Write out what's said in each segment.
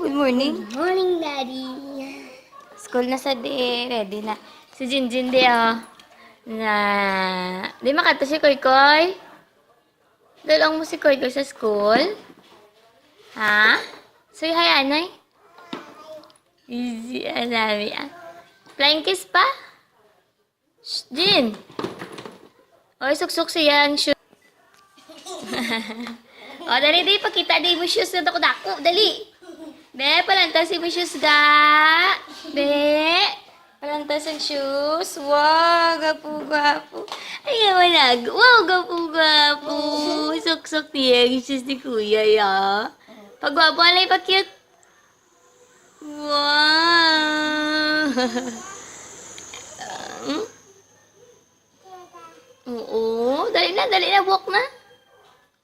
Good morning. Good morning, Daddy. School na sa di. Ready na. Si Jinjin di Na. Di makata si Koy Koy? Dalawang mo si Koy Koy sa school? Ha? Say hi, Anay. Easy, anami Flying kiss pa? Shh, Jin. Oy, suksok siya ang shoes. O, dali, di. Pakita, di mo shoes na dako-dako. Dali. Be, palantasin mo shoes ga. Be, palantas ang shoes. Wow, gapu-gapu. Ay, gamanag. Wow, gapu-gapu. Sok-sok niya ang shoes ni Kuya, ya. Pagwapo, alay pa cute. Wow. Oo, dali na, walk na.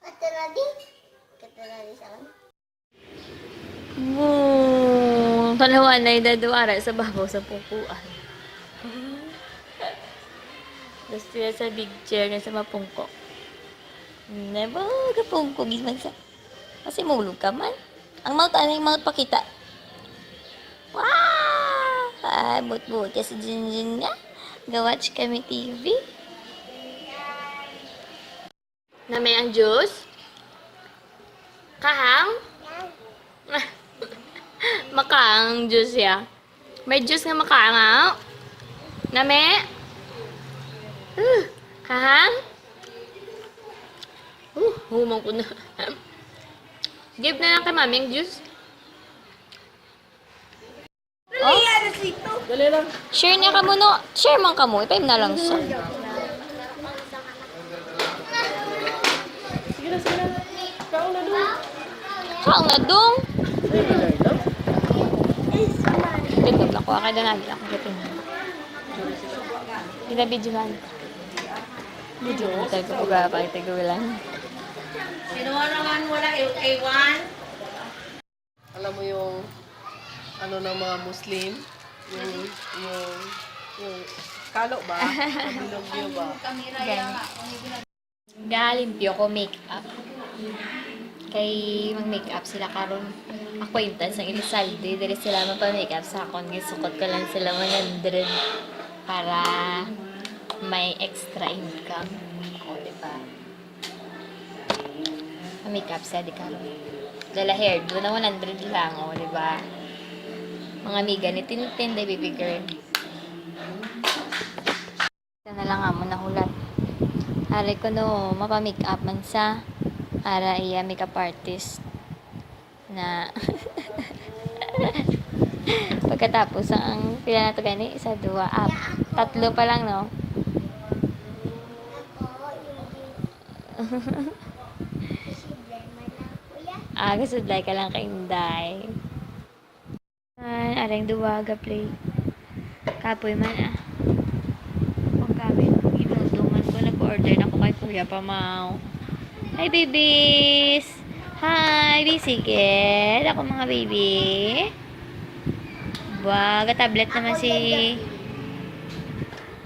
Kata Daddy. Kata Daddy sa akin. Wow, dalawa na idadawara sa babaw sa pupuan. Gusto niya sa big chair na sa mapungko. Never kapungko, gisman sa. Kasi mulog ka man. Ang mouth pakita. Wow! Ay, but-but kasi Jinjin nga. Ga-watch kami TV. Na may ang juice? Kahang? Makaang juice ya. May juice nga makaang ha? Name? Kahang? Humang ko na. Give na lang kay mami ang juice. Oh? Dali lang. Share niya ka mo no. Share man ka mo. Ipaim na lang sa. Sige na. Kaong na doon. Kaang na dong. Tutog ako. Akay na lagi ako. Video man. Video mo tayo kapag tagulan. Sinuha naman wala A1. Alam mo yung ano ng mga Muslim, yung kalo ba? Kabilogyo ba? Galimpyo ko make-up. Kay mag-make-up sila karon acquaintance ng Elisalde. Dali sila magpa-make-up sa akon. Gisukot ko lang sila 100 para may extra income. O, diba? Make-up siya, di karon. Dala hair, doon na 100 lang, o, diba? Mga amiga ni Tintin, day baby girl. Ito na lang mo nahulat. Hari ko no, mapa-make-up man sa para iya makeup artist na pagkatapos ang pila na to gani, isa, dua, tatlo pa lang, no? Gasudlay ka lang kay Inday. Arang duwaga play. Kapoy man Kung gamit, inutungan ko. Nag-order na ko kay Kuya Pamaw. Hi, babies! Hi, bisigit! Ako mga baby. Baga, tablet naman si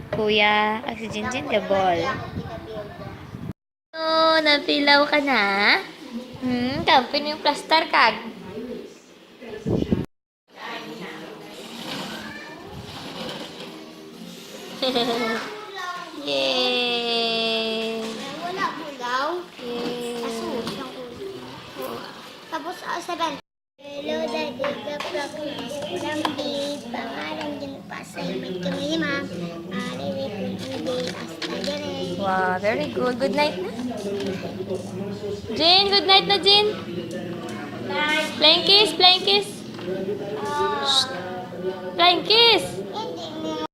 Kuya. Si Jinjin, gabol. Oh, napilaw ka na? Kampin yung plaster kag. Yay! Wala bulaw. Yay! Asus ang ulo. Tapos, 7. Hello, Daddy. Ka-practice lang, babe. Pangalan dyan pa sa imig kami, ma. Aliripin ibig. Hasta dyan Wow, very good. Good night na. Jin, good night na, Jin. Flying kiss, flying kiss. Shh. Flying kiss.